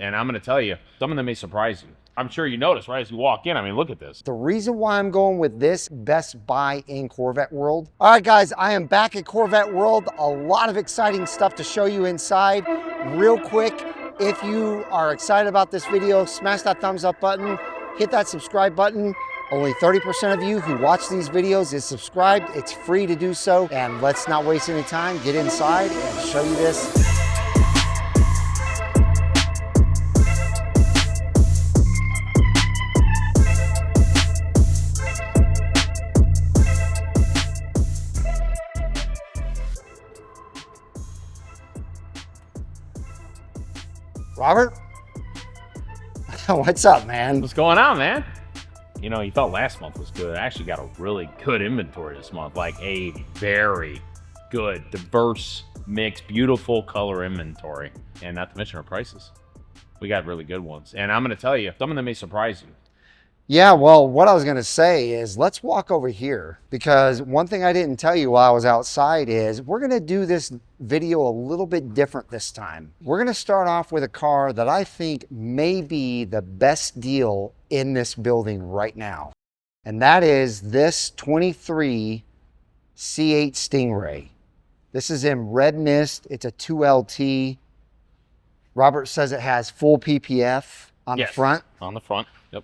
And I'm going to tell you, some of them may surprise you. I'm sure you notice right as you walk in. I mean, look at this. The reason why I'm going with this best buy in Corvette World. All right, guys, I am back at Corvette World. A lot of exciting stuff to show you inside. Real quick, if you are excited about this video, smash that thumbs up button, hit that subscribe button. Only 30% of you who watch these videos is subscribed. It's free to do so. And let's not waste any time. Get inside and show you this. Robert, what's up, man? What's going on, man? You know, you thought last month was good. I actually got a really good inventory this month, like a very good, diverse, mixed, beautiful color inventory. And not to mention our prices. We got really good ones. And I'm going to tell you, some of them may surprise you. Yeah, well, what I was going to say is let's walk over here, because one thing I didn't tell you while I was outside is we're going to do this video a little bit different this time. We're going to start off with a car that I think may be the best deal in this building right now. And that is this 23 C8 Stingray. This is in red mist. It's a 2LT. Robert says it has full PPF on the front. On the front, yep.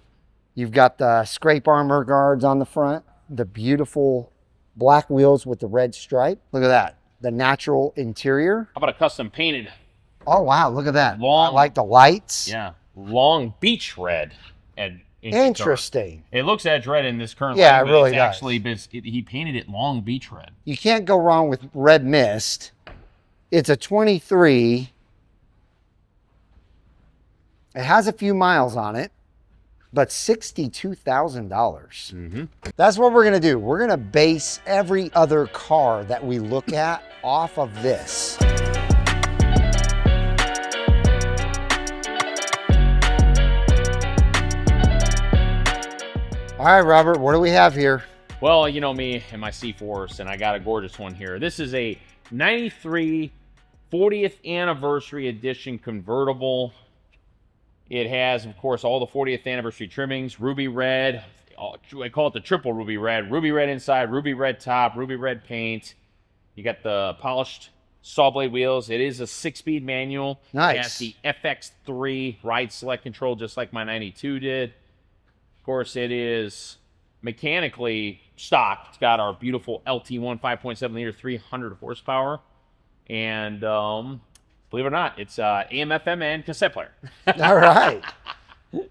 You've got the scrape armor guards on the front, the beautiful black wheels with the red stripe. Look at that, the natural interior. How about a custom painted? Oh, wow, look at that. Long, I like the lights. Yeah, long beach red. And interesting. It looks edge red in this current yeah, line, it really does. Actually, he painted it long beach red. You can't go wrong with red mist. It's a 23. It has a few miles on it, but $62,000. Mm-hmm. That's what we're going to do. We're going to base every other car that we look at off of this. All right, Robert, what do we have here? Well, you know me and my C4s, and I got a gorgeous one here. This is a 93 40th anniversary edition convertible. It has, of course, all the 40th anniversary trimmings, ruby red. I call it the triple ruby red. Ruby red inside, ruby red top, ruby red paint. You got the polished saw blade wheels. It is a 6-speed manual. Nice. It has the FX3 ride select control, just like my 92 did. Of course, it is mechanically stock. It's got our beautiful LT1 5.7 liter, 300 horsepower. And believe it or not, it's AM, FM, and cassette player. All right.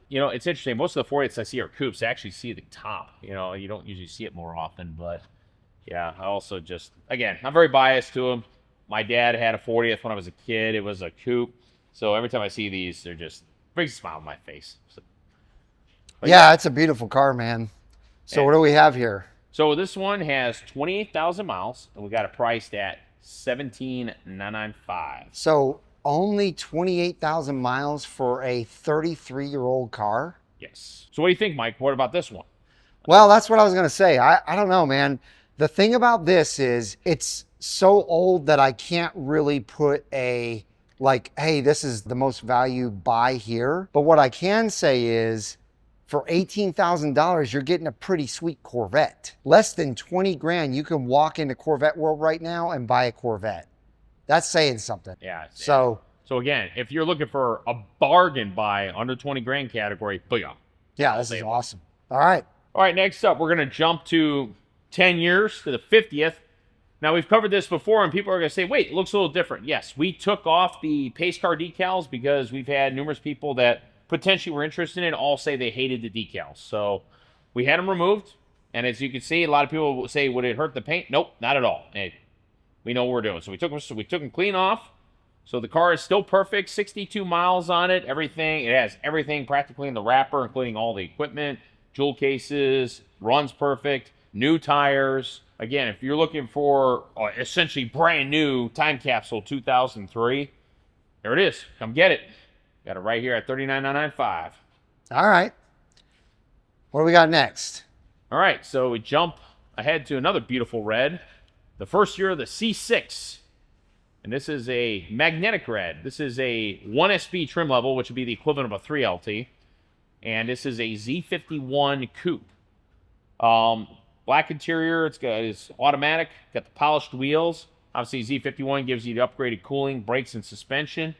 You know, it's interesting. Most of the 40s I see are coupes. I actually see the top. You know, you don't usually see it more often. But, yeah, I also just, again, I'm very biased to them. My dad had a 40th when I was a kid. It was a coupe. So every time I see these, they're just, brings a smile on my face. So, yeah, it's a beautiful car, man. So what do we have here? So this one has 28,000 miles, and we got it priced at $17,995. So only 28,000 miles for a 33-year-old car? Yes. So what do you think, Mike? What about this one? Well, that's what I was going to say. I don't know, man. The thing about this is it's so old that I can't really put a, like, hey, this is the most value buy here. But what I can say is for $18,000, you're getting a pretty sweet Corvette. Less than 20 grand, you can walk into Corvette World right now and buy a Corvette. That's saying something. Yeah. So again, if you're looking for a bargain buy under 20 grand category, booyah. Yeah, this is awesome. All right. All right, next up, we're going to jump to 10 years to the 50th. Now, we've covered this before, and people are going to say, wait, it looks a little different. Yes, we took off the pace car decals because we've had numerous people that potentially were interested in it all say they hated the decals. So we had them removed, and as you can see, a lot of people will say, would it hurt the paint? Nope, not at all. Hey, we know what we're doing. So we took them clean off. So the car is still perfect, 62 miles on it, everything. It has everything practically in the wrapper, including all the equipment, jewel cases, runs perfect, new tires. Again, if you're looking for essentially brand new time capsule 2003, there it is. Come get it. Got it right here at $39,995. All right. What do we got next? All right, so we jump ahead to another beautiful red. The first year of the C6 And this is a magnetic red. This is a 1SB trim level, which would be the equivalent of a 3LT. And this is a Z51 coupe. Black interior. It's automatic. Got the polished wheels. Obviously, Z51 gives you the upgraded cooling, brakes, and suspension.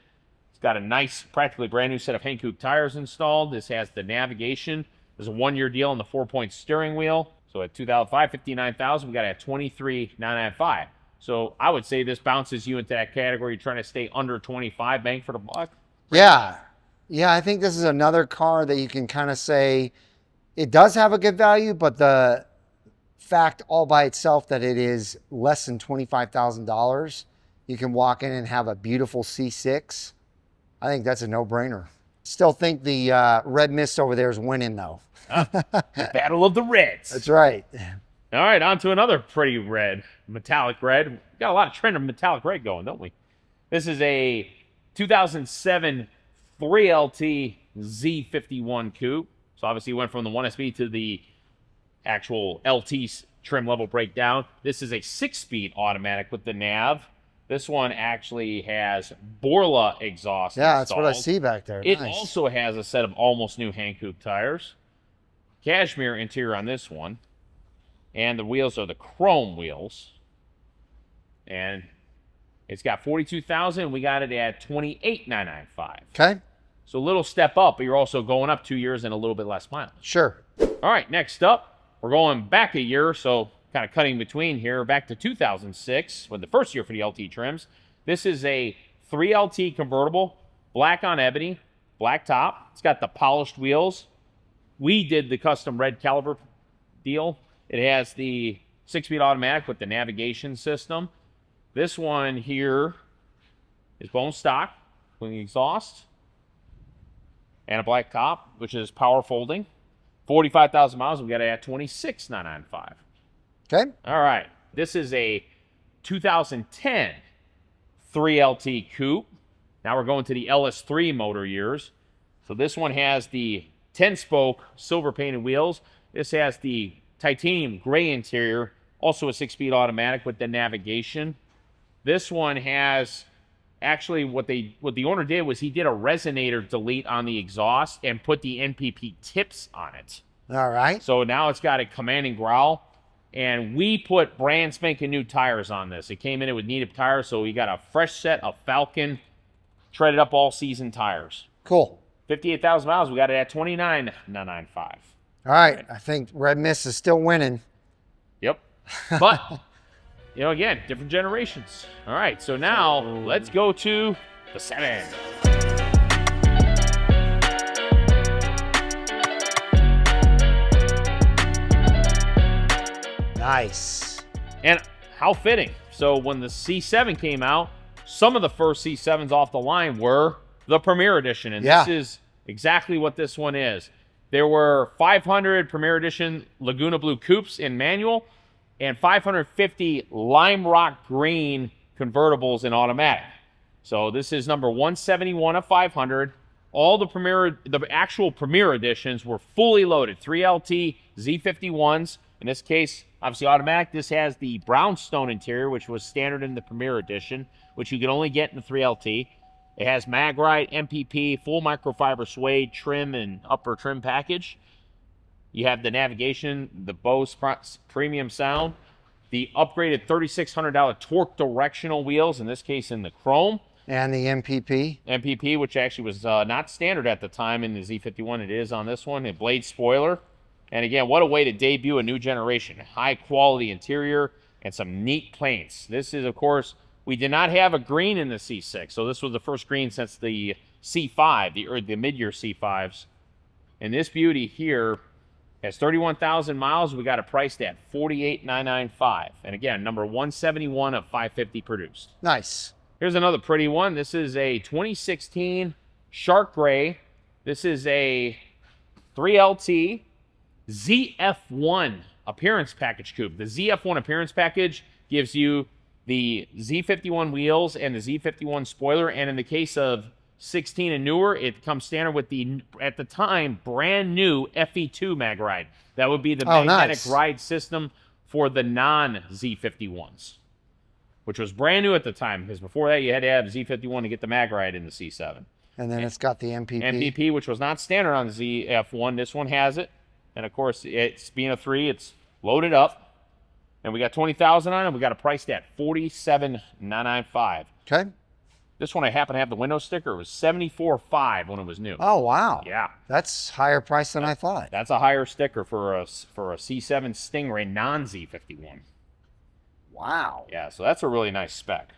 It's got a nice, practically brand new set of Hankook tires installed. This has the navigation. There's a 1-year deal on the 4-point steering wheel. So at $2,500, $59,000, we got it at $23,995. So I would say this bounces you into that category. You're trying to stay under 25 bang for the buck. Yeah. Yeah, I think this is another car that you can kind of say it does have a good value, but the fact all by itself that it is less than $25,000, you can walk in and have a beautiful C6. I think that's a no-brainer. Still think the red mist over there is winning, though. Battle of the Reds. That's right. All right, on to another pretty red, metallic red. We got a lot of trend of metallic red going, don't we? This is a 2007 3LT Z51 coupe. So obviously went from the 1SB to the actual LT trim level breakdown. This is a 6-speed automatic with the nav. This one actually has Borla exhaust Yeah, installed. that's what I see back there. It Nice. also has a set of almost new Hankook tires. Cashmere interior on this one. And the wheels are the chrome wheels. And it's got 42,000. We got it at 28,995. Okay, So a little step up, but you're also going up 2 years and a little bit less mileage. sure. All right, next up, we're going back a year, so kind of cutting between here, back to 2006, with the first year for the LT trims. This is a 3LT convertible, black on ebony, black top. It's got the polished wheels. We did the custom red caliber deal. It has the 6-speed automatic with the navigation system. This one here is bone stock with the exhaust and a black top, which is power folding. 45,000 miles. We got it at 26,995. Okay, All right. This is a 2010 3LT coupe. Now we're going to the LS3 motor years. So this one has the 10-spoke silver painted wheels. This has the titanium gray interior, also a 6-speed automatic with the navigation. This one has actually what the owner did was he did a resonator delete on the exhaust and put the NPP tips on it. all right. So now it's got a commanding growl. And we put brand spanking new tires on this. It came in with needed tires, so we got a fresh set of Falcon treaded up all season tires. Cool. 58,000 miles. We got it at 29,995. All right, I think Red Mist is still winning. Yep. But, again, different generations. All right, so now let's go to the 7. Nice. And how fitting. So when the C7 came out, some of the first C7s off the line were the Premier Edition. And Yeah. this is exactly what this one is. There were 500 Premier Edition Laguna Blue Coupes in manual and 550 Lime Rock Green convertibles in automatic. So this is number 171 of 500. All the actual Premier Editions were fully loaded. 3LT Z51s. In this case, obviously automatic. This has the brownstone interior, which was standard in the Premier Edition, which you can only get in the 3LT. It has Magrite, MPP, full microfiber suede trim and upper trim package. You have the navigation, the Bose premium sound, the upgraded $3,600 torque directional wheels, in this case in the chrome. And the MPP. MPP, which actually was not standard at the time in the Z51. It is on this one. A blade spoiler. And again, what a way to debut a new generation. High quality interior and some neat paints. This is, of course, we did not have a green in the C6. So this was the first green since the C5, the mid-year C5s. And this beauty here has 31,000 miles. We got it priced at $48,995. And again, number 171 of 550 produced. Nice. Here's another pretty one. This is a 2016 Shark Gray. This is a 3LT ZF1 appearance package coupe. The ZF1 appearance package gives you the Z51 wheels and the Z51 spoiler. And in the case of 16 and newer, it comes standard with the, at the time, brand new FE2 mag ride. That would be the magnetic nice. ride system for the non-Z51s. which was brand new at the time, because before that you had to have Z51 to get the mag ride in the C7. And then it's got the MPP. MPP, which was not standard on the ZF1. This one has it. And, of course, it's being a 3, it's loaded up. And we got 20,000 on it. We got it priced at $47,995. Okay. This one I happen to have the window sticker. It was $74,500 when it was new. Oh, wow. Yeah. That's higher price than I thought. That's a higher sticker for a C7 Stingray non-Z51. Wow. Yeah, so that's a really nice spec.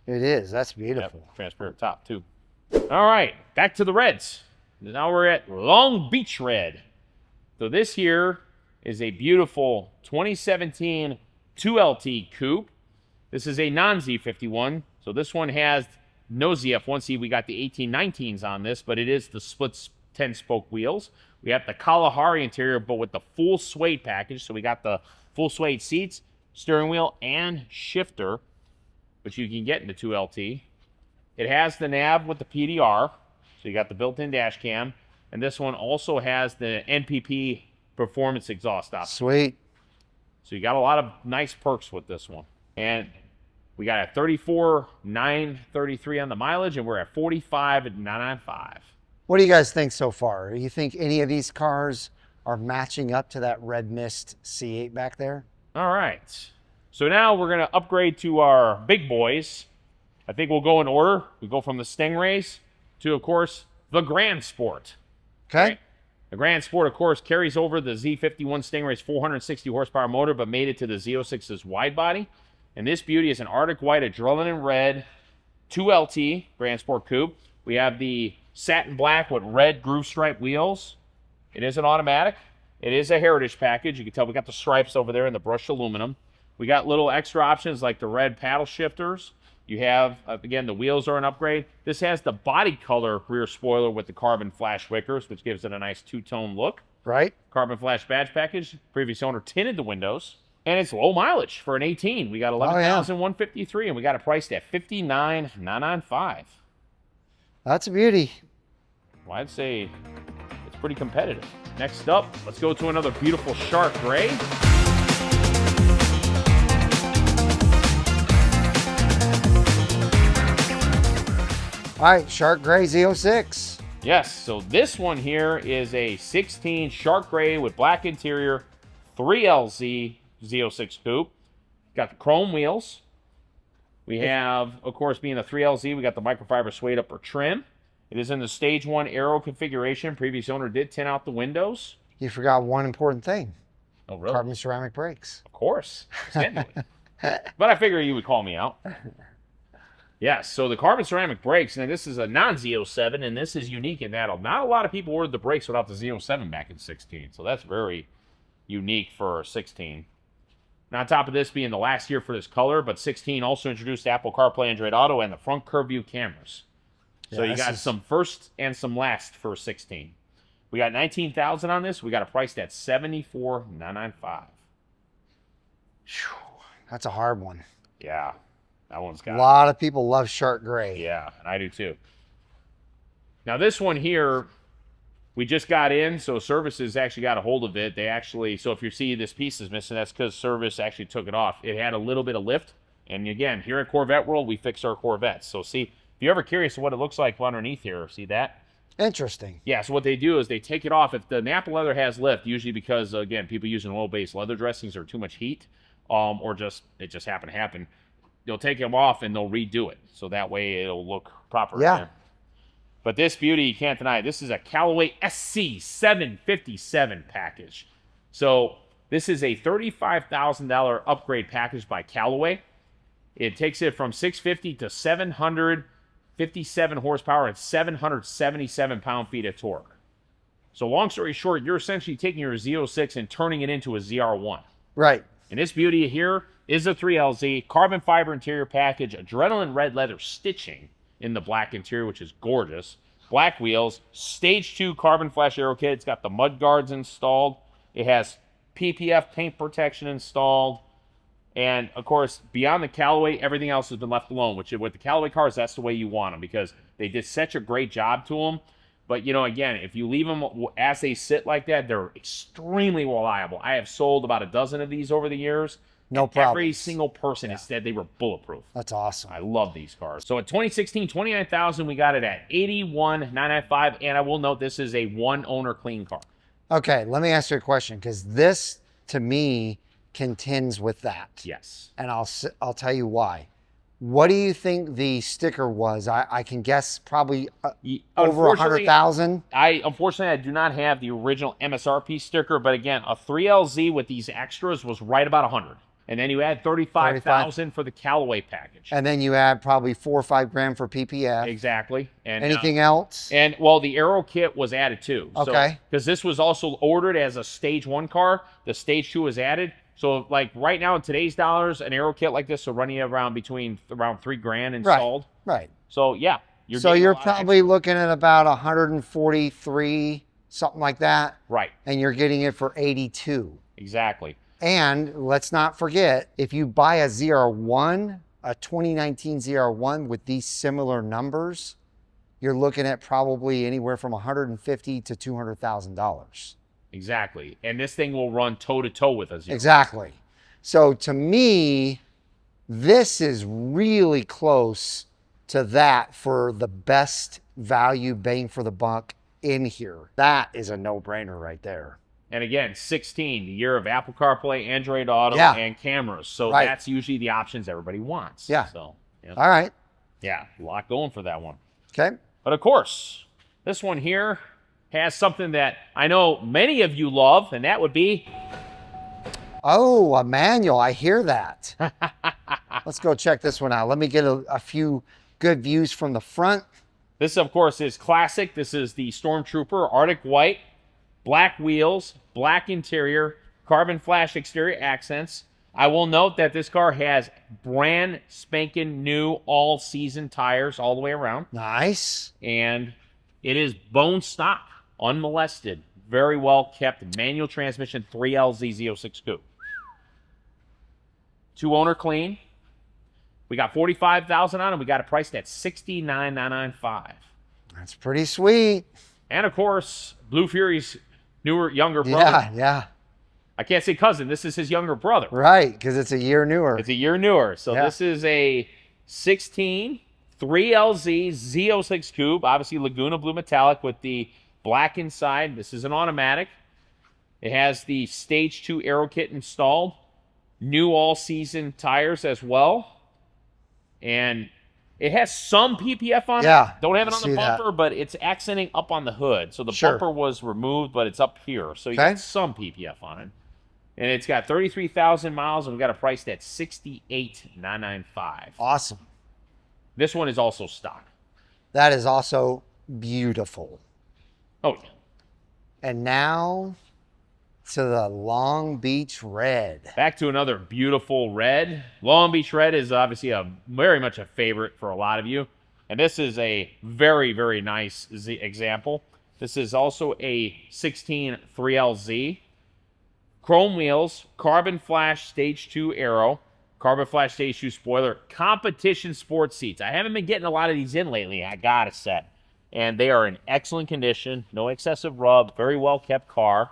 It is. That's beautiful. Yep, transparent top, too. All right, back to the reds. Now we're at Long Beach Red. So this here is a beautiful 2017 2LT coupe. This is a non-Z51. So this one has no ZF1. See, we got the 1819s on this, but it is the split 10-spoke wheels. We have the Kalahari interior, but with the full suede package. So we got the full suede seats, steering wheel, and shifter, which you can get in the 2LT. It has the nav with the PDR, so you got the built-in dash cam, and this one also has the NPP performance exhaust option. Sweet. So you got a lot of nice perks with this one. And we got a 34,933 on the mileage, and we're at 45,995. What do you guys think so far? Do you think any of these cars are matching up to that Red Mist C8 back there? All right. So now we're going to upgrade to our big boys. I think we'll go in order. We go from the Stingrays to, of course, the Grand Sport. Okay. Right? The Grand Sport, of course, carries over the Z51 Stingray's 460 horsepower motor, but made it to the Z06's wide body. And this beauty is an Arctic White Adrenaline Red 2LT Grand Sport Coupe. We have the satin black with red groove stripe wheels. It is an automatic. It is a heritage package. You can tell we got the stripes over there in the brushed aluminum. We got little extra options like the red paddle shifters. You have, again, the wheels are an upgrade. This has the body color rear spoiler with the carbon flash wickers, which gives it a nice two-tone look. Right. Carbon flash badge package. Previous owner tinted the windows. And it's low mileage for an 18. We got 11,153, and we got it priced at $59,995. That's a beauty. Well, I'd say it's pretty competitive. Next up, let's go to another beautiful Shark Gray. All right, Shark Gray Z06. Yes, so this one here is a 16 Shark Gray with black interior, 3LZ Z06 coupe. Got the chrome wheels. We have, of course, being a 3LZ, we got the microfiber suede upper trim. It is in the Stage 1 Aero configuration. Previous owner did tint out the windows. You forgot one important thing. Oh, really? Carbon ceramic brakes. Of course. But I figure you would call me out. Yes, so the carbon ceramic brakes, and this is a non-Z07, and this is unique in that not a lot of people ordered the brakes without the Z07 back in 16. So that's very unique for 16. Now, on top of this being the last year for this color, but 16 also introduced Apple CarPlay, Android Auto, and the front curve view cameras. So you got some first and some last for 16. We got 19,000 on this. We got it priced at $74,995. That's a hard one. Yeah, that one's got a lot of people love Shark Gray. Yeah, and I do too. Now this one here, we just got in, so services actually got a hold of it. They actually, so if you see this piece is missing, that's because service actually took it off. It had a little bit of lift. And again, here at Corvette World, we fix our Corvettes. So see, if you're ever curious what it looks like underneath here, see that? Interesting. Yeah, so what they do is they take it off. If the Napa leather has lift, usually because, again, people using oil-based leather dressings or too much heat, or just it just happened to happen, they'll take them off and they'll redo it. So that way it'll look proper yeah. again. But this beauty, you can't deny it. This is a Callaway SC757 package. So this is a $35,000 upgrade package by Callaway. It takes it from 650 to 757 horsepower and 777 pound-feet of torque. So long story short, you're essentially taking your Z06 and turning it into a ZR1. Right. And this beauty here is a 3LZ, carbon fiber interior package, adrenaline red leather stitching in the black interior, which is gorgeous. Black wheels, Stage 2 carbon flash aero kit. It's got the mud guards installed. It has PPF paint protection installed. And, of course, beyond the Callaway, everything else has been left alone, which with the Callaway cars, that's the way you want them because they did such a great job to them. But, you know, again, if you leave them as they sit like that, they're extremely reliable. I have sold about a dozen of these over the years. No problem. Every single person has said they were bulletproof. That's awesome. I love these cars. So at 2016, 29,000, we got it at 81,995, and I will note this is a one-owner clean car. Okay, let me ask you a question, because this, to me, contends with that. Yes. And I'll tell you why. What do you think the sticker was? I can guess probably over 100,000. Unfortunately, I do not have the original MSRP sticker, but again, a 3LZ with these extras was right about 100. And then you add 35,000 for the Callaway package. And then you add probably 4 or 5 grand for PPF. Exactly. And anything else? And well, the Aero kit was added too. Okay. Because this was also ordered as a stage 1 car. The stage 2 was added. So like right now in today's dollars, an Aero kit like this will run you around around 3 grand installed. Right. So yeah. You're probably looking at about 143, something like that. Right. And you're getting it for 82. Exactly. And let's not forget, if you buy a ZR1, a 2019 ZR1 with these similar numbers, you're looking at probably anywhere from $150,000 to $200,000. Exactly. And this thing will run toe-to-toe with a ZR1. Exactly. So to me, this is really close to that for the best value bang for the buck in here. That is a no-brainer right there. And again, 16, the year of Apple CarPlay, Android Auto, and cameras. So that's usually the options everybody wants. Yeah. So, all right. Yeah, a lot going for that one. Okay. But of course, this one here has something that I know many of you love, and that would be... Oh, a manual. I hear that. Let's go check this one out. Let me get a few good views from the front. This, of course, is classic. This is the Stormtrooper Arctic White. Black wheels, black interior, carbon flash exterior accents. I will note that this car has brand spanking new all-season tires all the way around. Nice. And it is bone stock, unmolested, very well kept manual transmission 3LZ Z06 coupe. 2-owner clean. We got 45,000 on it. We got it priced at 69,995. That's pretty sweet. And of course, Blue Fury's younger brother. Yeah. I can't say cousin. This is his younger brother. Right, because it's a year newer. It's a year newer. So this is a 16 3LZ Z06 coupe. Obviously, Laguna Blue Metallic with the black inside. This is an automatic. It has the Stage 2 Aero kit installed. New all-season tires as well. And it has some PPF on it. Don't have it on the bumper, but it's accenting up on the hood. So the bumper was removed, but it's up here. So you got some PPF on it. And it's got 33,000 miles, and we got it priced at $68,995. Awesome. This one is also stock. That is also beautiful. Oh, yeah. And now to the Long Beach Red. Back to another beautiful red. Long Beach Red is obviously very much a favorite for a lot of you. And this is a very, very nice example. This is also a 16 3LZ. Chrome wheels, carbon flash stage 2 Aero, carbon flash stage 2 spoiler, competition sports seats. I haven't been getting a lot of these in lately, I gotta say. And they are in excellent condition, no excessive rub, very well kept car.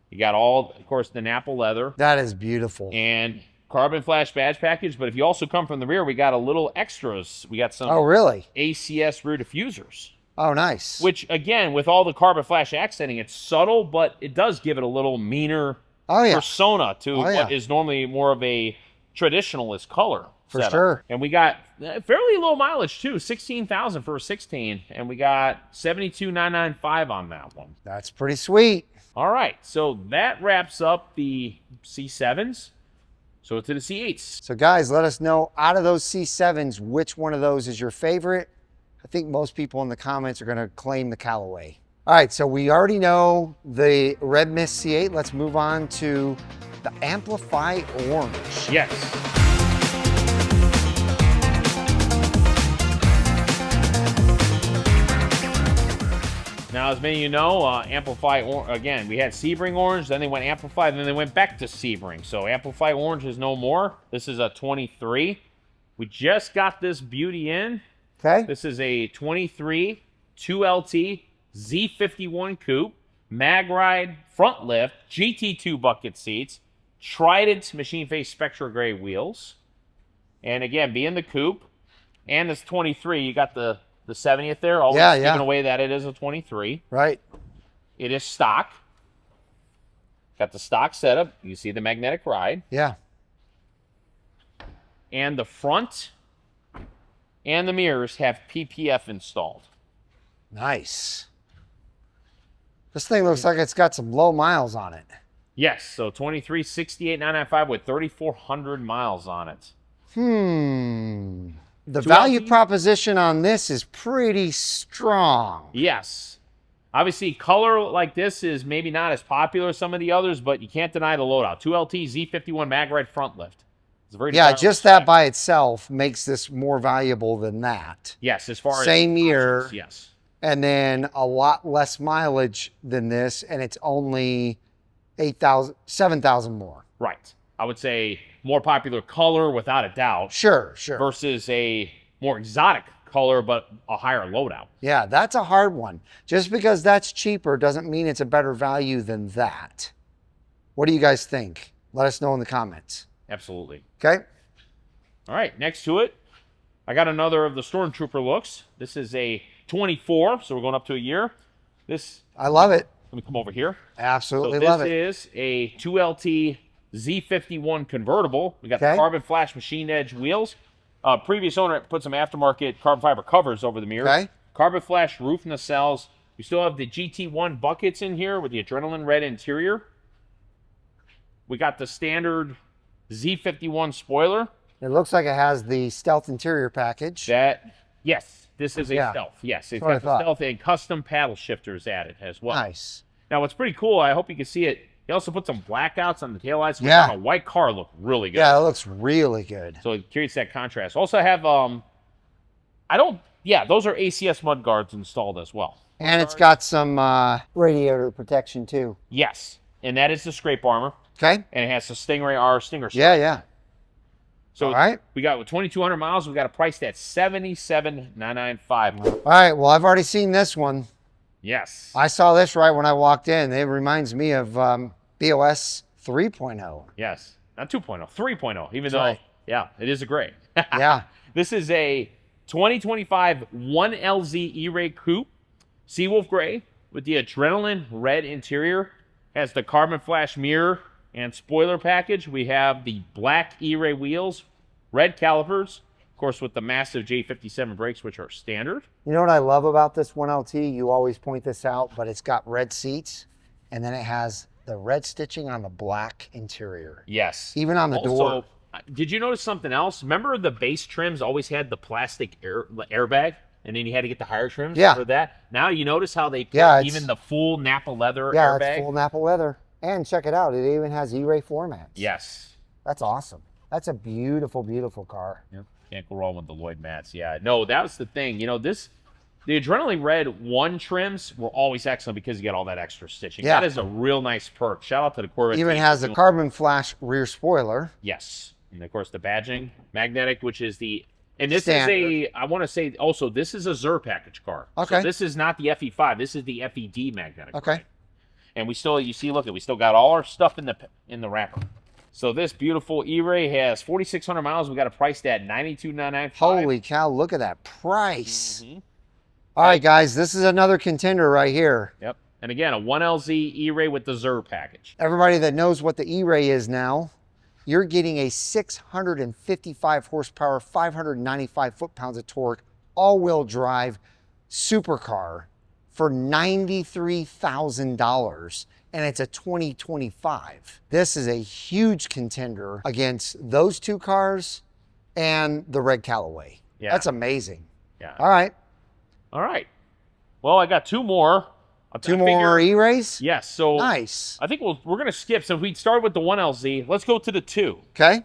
You got all, of course, the Napa leather. That is beautiful. And carbon flash badge package. But if you also come from the rear, we got a little extras. We got some ACS rear diffusers. Oh, nice. Which, again, with all the carbon flash accenting, it's subtle, but it does give it a little meaner persona to what is normally more of a traditionalist color. For sure. And we got fairly low mileage, too. 16,000 for a 16. And we got 72,995 on that one. That's pretty sweet. All right, so that wraps up the C7s. So to the C8s. So guys, let us know out of those C7s, which one of those is your favorite. I think most people in the comments are going to claim the Callaway. All right, so we already know the Red Mist C8. Let's move on to the Amplify Orange. Yes. Now, as many of you know, Amplify, again, we had Sebring Orange, then they went Amplify, then they went back to Sebring. So Amplify Orange is no more. This is a 23. We just got this beauty in. Okay. This is a 23 2LT Z51 coupe, mag ride, front lift, GT2 bucket seats, Trident machine face Spectra Gray wheels. And again, being the coupe and this 23, you got the 70th there. Always giving away that it is a 23. Right. It is stock. Got the stock setup. You see the magnetic ride. Yeah. And the front and the mirrors have PPF installed. Nice. This thing looks like it's got some low miles on it. Yes, so 23, 68,995 with 3,400 miles on it. The value proposition on this is pretty strong. Yes. Obviously, color like this is maybe not as popular as some of the others, but you can't deny the loadout. 2LT Z51 mag ride front lift. It's a very just that by itself makes this more valuable than that. Yes, as far as same year. Options, yes. And then a lot less mileage than this, and it's only 7,000 more. Right. I would say more popular color without a doubt. Sure. Versus a more exotic color, but a higher loadout. Yeah, that's a hard one. Just because that's cheaper doesn't mean it's a better value than that. What do you guys think? Let us know in the comments. Absolutely. Okay. All right, next to it, I got another of the Stormtrooper looks. This is a 24, so we're going up to a year. I love it. Let me come over here. Absolutely love it. This is a 2LT Z51 convertible. We got the carbon flash machine edge wheels. Previous owner put some aftermarket carbon fiber covers over the mirrors. Okay. Carbon flash roof nacelles. We still have the GT1 buckets in here with the adrenaline red interior. We got the standard Z51 spoiler. It looks like it has the stealth interior package. Yes, this is a stealth. Yes, it's got the stealth and custom paddle shifters added as well. Nice. Now, what's pretty cool, I hope you can see it, he also put some blackouts on the taillights, which on a white car look really good. Yeah, it looks really good. So it creates that contrast. Also have, those are ACS mud guards installed as well. And it's got some radiator protection too. Yes, and that is the scrape armor. Okay. And it has the Stingray R Stinger stripe. Yeah. So we got with 2,200 miles, we got a price at $77,995. All right, well, I've already seen this one. Yes. I saw this right when I walked in. It reminds me of BOS 3.0. Yes. Not 2.0, 3.0, even though, it is a gray. Yeah. This is a 2025 1LZ E-Ray Coupe, Seawolf Gray, with the adrenaline red interior. Has the carbon flash mirror and spoiler package. We have the black E-Ray wheels, red calipers, of course, with the massive J57 brakes, which are standard. You know what I love about this 1LT? You always point this out, but it's got red seats, and then it has the red stitching on the black interior. Yes. Even on the door. Did you notice something else? Remember the base trims always had the plastic airbag, and then you had to get the higher trims for that? Now you notice how they put even the full Napa leather airbag? Yeah, it's full Napa leather. And check it out. It even has E-Ray floor mats. Yes. That's awesome. That's a beautiful, beautiful car. Yep. Can't go wrong with the Lloyd mats. Yeah. No, that was the thing. You know, the Adrenaline Red 1 trims were always excellent because you get all that extra stitching. Yeah. That is a real nice perk. Shout out to the Corvette. Even has the carbon flash rear spoiler. Yes. And of course the badging. Magnetic, which is the... And this is I want to say also, this is a Zur package car. Okay. So this is not the FE5. This is the FED magnetic. Okay. Right? And we still, we still got all our stuff in the wrapper. So this beautiful E-Ray has 4,600 miles. We got it priced at $92,995. Holy cow, look at that price. Mm-hmm. All right, guys, this is another contender right here. Yep. And again, a 1LZ E-Ray with the Zur package. Everybody that knows what the E-Ray is now, you're getting a 655 horsepower, 595 foot-pounds of torque, all-wheel drive supercar for $93,000, and it's a 2025. This is a huge contender against those two cars and the red Callaway. Yeah. That's amazing. Yeah. All right. All right. Well, I got two more. Two more E-Rays? Yes. So nice. I think we're going to skip. So if we start with the 1LZ, let's go to the 2. Okay.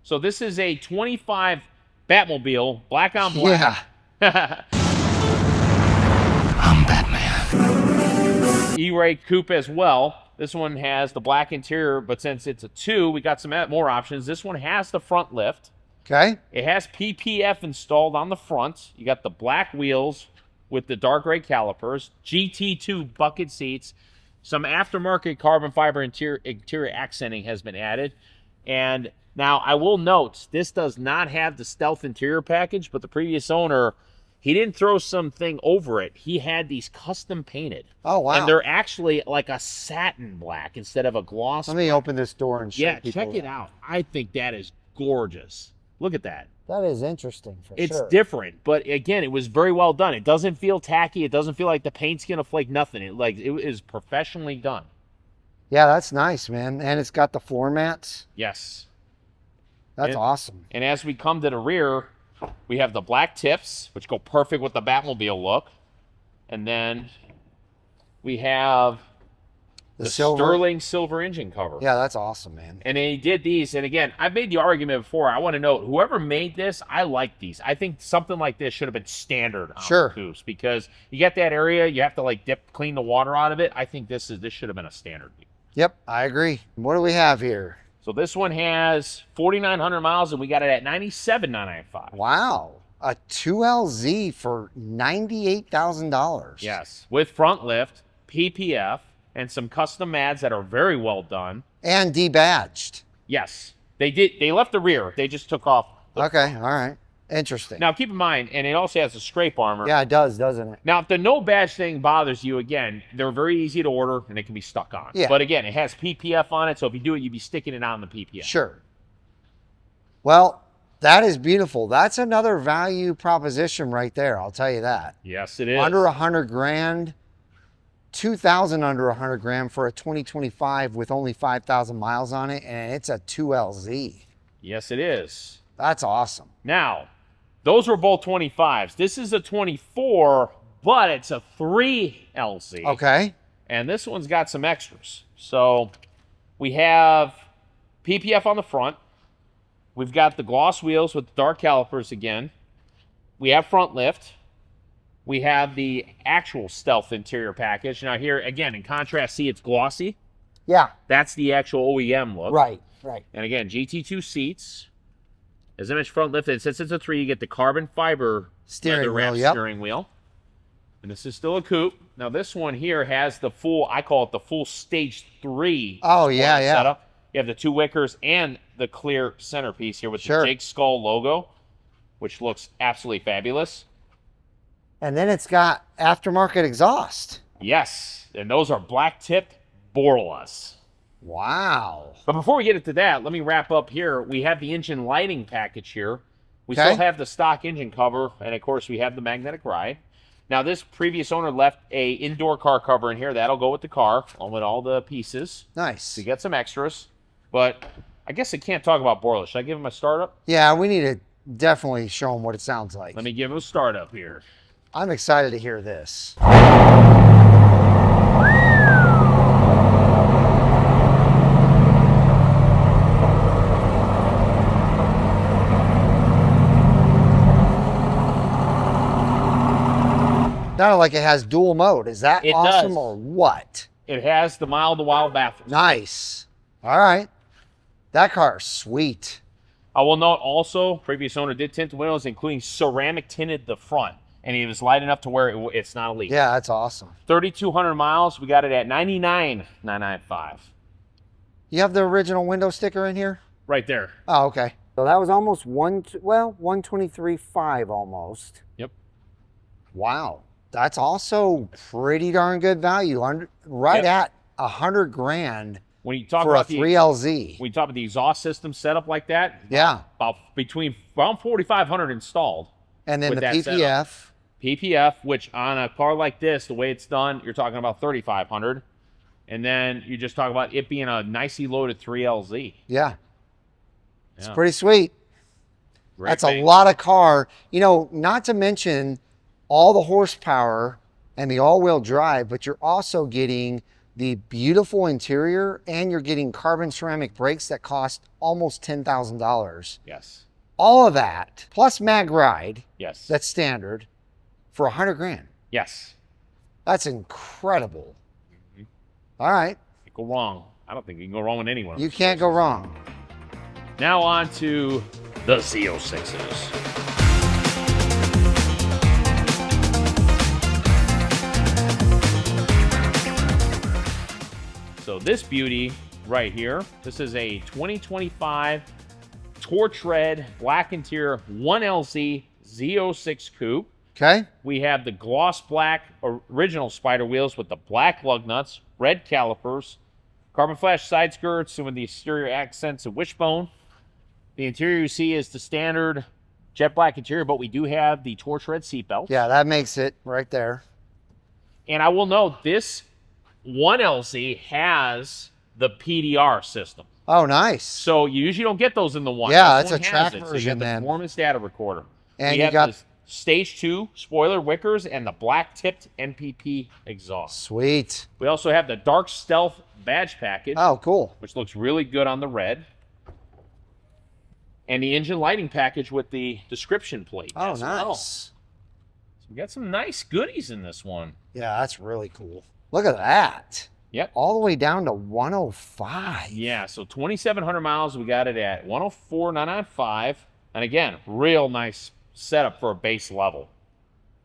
So this is a 25 Batmobile, black on black. Yeah. I'm Batman. E-Ray Coupe as well. This one has the black interior, but since it's a 2, we got some more options. This one has the front lift. Okay. It has PPF installed on the front. You got the black wheels with the dark gray calipers, GT2 bucket seats, Some aftermarket carbon fiber interior accenting has been added. And now I will note, this does not have the stealth interior package, but the previous owner, he didn't throw something over it. He had these custom painted. Oh, wow. And they're actually like a satin black instead of a gloss. Let me open this door and show people. Check it out. I think that is gorgeous. Look at that. That is interesting for sure. It's different, but again, it was very well done. It doesn't feel tacky. It doesn't feel like the paint's gonna flake. Nothing. It is professionally done. Yeah, that's nice, man. And it's got the floor mats. Yes. That's awesome. And as we come to the rear, we have the black tips, which go perfect with the Batmobile look. And then we have the sterling silver engine cover. Yeah, that's awesome, man. And they did these. And again, I've made the argument before. I want to note, whoever made this, I like these. I think something like this should have been standard on the Goose, because you get that area, you have to like clean the water out of it. I think this should have been a standard. Yep, I agree. What do we have here? So this one has 4,900 miles, and we got it at $97,995. Wow. A 2LZ for $98,000. Yes, with front lift, PPF, and some custom mads that are very well done. And debadged. Yes, they did. They left the rear. They just took off. Okay, all right. Interesting. Now, keep in mind, and it also has a scrape armor. Yeah, it does, doesn't it? Now, if the no badge thing bothers you, again, they're very easy to order, and they can be stuck on. Yeah. But again, it has PPF on it, so if you do it, you'd be sticking it on the PPF. Sure. Well, that is beautiful. That's another value proposition right there. I'll tell you that. Yes, it is. Under 100 grand, 2,000 under 100 grand for a 2025 with only 5,000 miles on it, and it's a 2LZ. Yes, it is. That's awesome. Now, those were both 25s. This is a 24, but it's a 3LZ. Okay. And this one's got some extras. So we have PPF on the front. We've got the gloss wheels with the dark calipers again. We have front lift. We have the actual stealth interior package. Now here, again, in contrast, see it's glossy. Yeah. That's the actual OEM look. Right, right. And again, GT2 seats. As I mentioned, front lift, and since it's a 3, you get the carbon fiber steering wheel. Steering wheel. And this is still a coupe. Now this one here has the full, I call it the full stage 3. Oh, yeah, yeah. Setup. You have the 2 wickers and the clear centerpiece here with the Jake Skull logo, which looks absolutely fabulous. And then it's got aftermarket exhaust. Yes, and those are black-tipped Borlas. Wow. But before we get into that, let me wrap up here. We have the engine lighting package here. We still have the stock engine cover, and of course we have the magnetic ride. Now this previous owner left a indoor car cover in here. That'll go with the car, along with all the pieces. Nice. So you get some extras. But I guess I can't talk about Borlas. Should I give him a startup? Yeah, we need to definitely show him what it sounds like. Let me give him a startup here. I'm excited to hear this. Sounded like it has dual mode. Is that awesome or what? It has the mild-to-wild baffles. Nice. All right. That car is sweet. I will note also, previous owner did tint the windows, including ceramic tinted the front. And it was light enough to where it's not a leak. Yeah, that's awesome. 3,200 miles. We got it at $99,995. You have the original window sticker in here? Right there. Oh, okay. So that was almost 123.5 almost. Yep. Wow. That's also pretty darn good value. Right at 100 grand when you talk for about a 3LZ. When you talk about the exhaust system setup like that, yeah, about 4,500 installed. And then the PPF. PPF, which on a car like this, the way it's done, you're talking about 3,500. And then you just talk about it being a nicely loaded 3LZ. Yeah. It's pretty sweet. Great a lot of car. You know, not to mention all the horsepower and the all-wheel drive, but you're also getting the beautiful interior and you're getting carbon ceramic brakes that cost almost $10,000. Yes. All of that, plus mag ride. Yes. That's standard for 100 grand. Yes. That's incredible. Mm-hmm. All right. Can't go wrong. I don't think you can go wrong with anyone. You can't go wrong. Now on to the Z06s. So this beauty right here, this is a 2025 torch red black interior 1LZ Z06 coupe. Okay. We have the gloss black original Spider wheels with the black lug nuts, red calipers, carbon flash side skirts with the exterior accents of wishbone. The interior you see is the standard jet black interior, but we do have the torch red seatbelt. Yeah, that makes it right there. And I will note this 1LZ has the PDR system. Oh, nice. So you usually don't get those in the one. Yeah, This that's one a has track it. So you version, got the man. performance data recorder. And we you have got the stage 2 spoiler wickers and the black tipped NPP exhaust. sweet. We also have the dark stealth badge package, Oh, cool. which looks really good on the red. And the engine lighting package with the description plate. Oh, as nice. well. So we got some nice goodies in this one. Yeah, that's really cool. Look at that. Yep. All the way down to 105. Yeah, so 2,700 miles. We got it at 104,995. And again, real nice setup for a base level.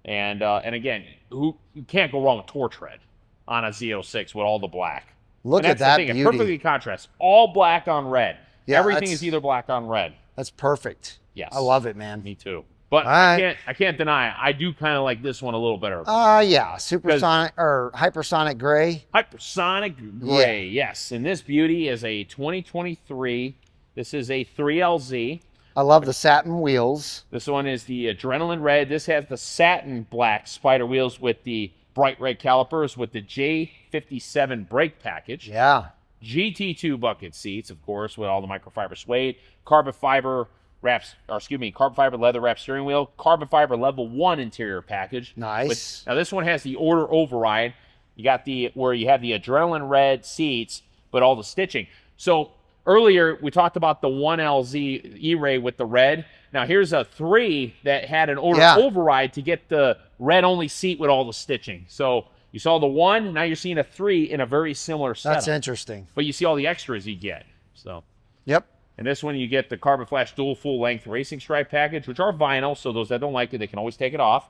And again, you can't go wrong with torch red on a Z06 with all the black. Look And at that's the that thing, it beauty. perfectly contrasts. All black on red. Yeah, Everything that's- is either black on red. That's perfect. Yes. I love it, man. Me too. But All right. I can't deny, I do kind of like this one a little better. Yeah, supersonic or hypersonic gray. Hypersonic gray, yes. And this beauty is a 2023. This is a 3LZ. I love the satin wheels. This one is the adrenaline red. This has the satin black Spider wheels with the bright red calipers with the J57 brake package. Yeah. GT2 bucket seats, of course, with all the microfiber suede, carbon fiber leather wrap steering wheel, carbon fiber level 1 interior package. Nice. Now this one has the order override. You got where you have the adrenaline red seats, but all the stitching. So earlier we talked about the 1LZ Eray with the red. Now here's a 3 that had an order override to get the red only seat with all the stitching. So you saw the 1, now you're seeing a 3 in a very similar setup. That's interesting. But you see all the extras you get. So. Yep. And this one, you get the Carbon Flash dual full-length racing stripe package, which are vinyl, so those that don't like it, they can always take it off.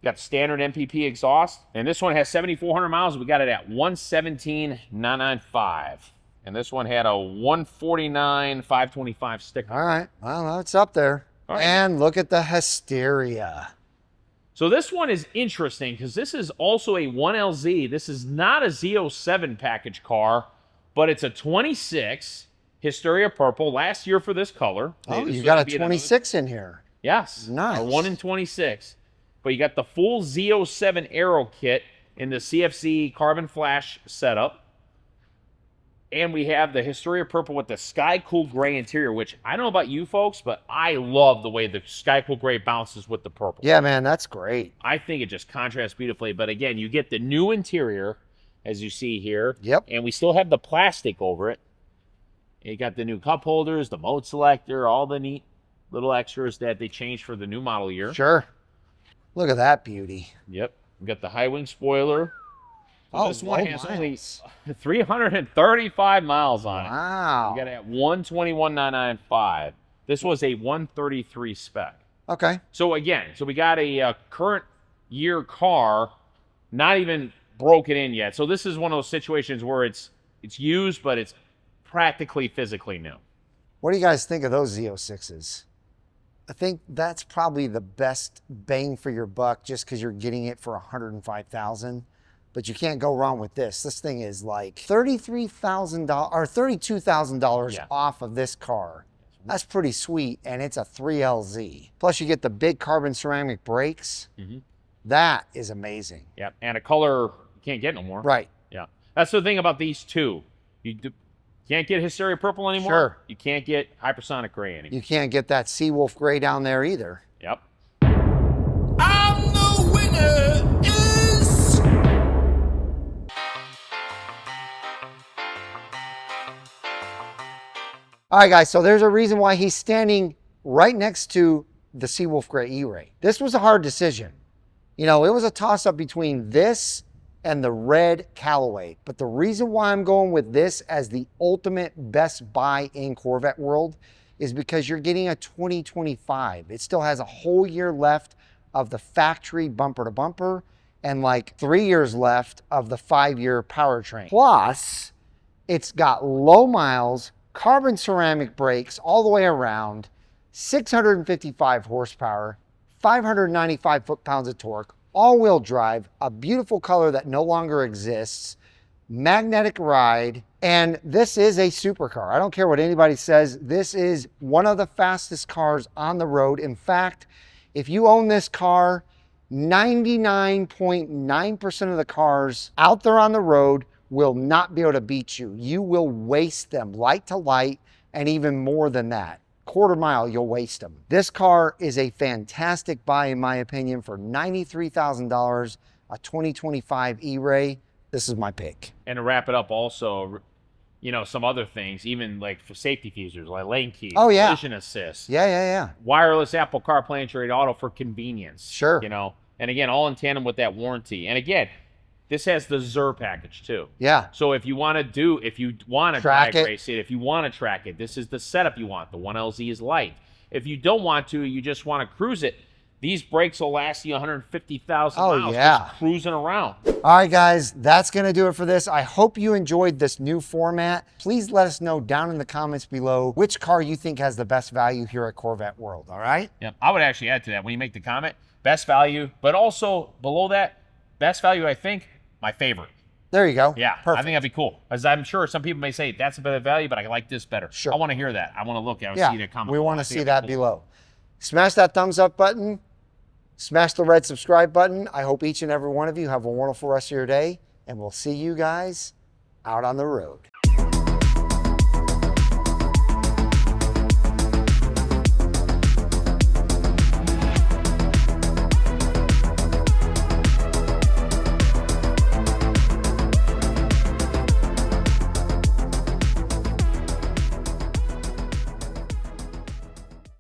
Got standard MPP exhaust. And this one has 7,400 miles. We got it at 117,995. And this one had a 149,525 sticker. All right. Well, that's up there. All right. And look at the hysteria. So this one is interesting because this is also a 1LZ. This is not a Z07 package car, but it's a 26 Hysteria purple. Last year for this color. Oh, This you would got be a 26 in here. Yes. Nice. A 1 in 26. But you got the full Z07 Aero kit in the CFC carbon flash setup. And we have the Hysteria purple with the sky cool gray interior, which I don't know about you folks, but I love the way the sky cool gray bounces with the purple. Yeah, man, that's great. I think it just contrasts beautifully. But again, you get the new interior, as you see here. Yep. And we still have the plastic over it. You got the new cup holders, the mode selector, all the neat little extras that they changed for the new model year. Sure. Look at that beauty. Yep. We got the high wing spoiler. Oh, this one low has miles. only 335 miles on it. Wow. You got it at 121,995. This was a 133 spec. Okay. So again, we got a current year car, not even broken in yet. So this is one of those situations where it's used, but it's practically physically new. What do you guys think of those Z06s? I think that's probably the best bang for your buck just because you're getting it for $105,000. But you can't go wrong with this. This thing is like $33,000 or $32,000 off of this car. That's pretty sweet, and it's a 3LZ. Plus you get the big carbon ceramic brakes. Mm-hmm. That is amazing. Yep, and a color you can't get no more. Right. Yeah, that's the thing about these two. You can't get Hysteria purple anymore. Sure. You can't get hypersonic gray anymore. You can't get that Seawolf gray down there either. Yep. And the winner is... All right, guys, so there's a reason why he's standing right next to the Seawolf Gray E-Ray. This was a hard decision. You know, it was a toss-up between this and the red Callaway. But the reason why I'm going with this as the ultimate best buy in Corvette World is because you're getting a 2025. It still has a whole year left of the factory bumper to bumper and like 3 years left of the 5-year powertrain. Plus, It's got low miles, carbon ceramic brakes all the way around, 655 horsepower, 595 foot-pounds of torque, all-wheel drive, a beautiful color that no longer exists, magnetic ride, and this is a supercar. I don't care what anybody says. This is one of the fastest cars on the road. In fact, if you own this car, 99.9% of the cars out there on the road will not be able to beat you. You will waste them light to light, and even more than that. Quarter mile, you'll waste them. This car is a fantastic buy, in my opinion, for $93,000, a 2025 Eray. This is my pick. And to wrap it up also, you know, some other things, even like for safety features, like lane keep, Oh, yeah. collision assist, Yeah. wireless Apple CarPlay Android Auto for convenience. Sure. You know, and again, all in tandem with that warranty. And again, this has the ZER package too. Yeah. So if you want to Track drag it. race it, if you want to track it, this is the setup you want. The 1LZ is light. If you don't want to, you just want to cruise it, these brakes will last you 150,000 Oh, miles yeah. just cruising around. All right, guys, that's going to do it for this. I hope you enjoyed this new format. Please let us know down in the comments below which car you think has the best value here at Corvette World, all right? Yep. I would actually add to that when you make the comment, best value, but also below that, best value, I think, my favorite. There you go. Yeah, Perfect. I think that'd be cool. As I'm sure some people may say, that's a better value, but I like this better. Sure. I want to hear that. I want to look at it, Yeah, see the comment. we want I to think see that'd that be cool. below. Smash that thumbs up button. Smash the red subscribe button. I hope each and every one of you have a wonderful rest of your day, and we'll see you guys out on the road.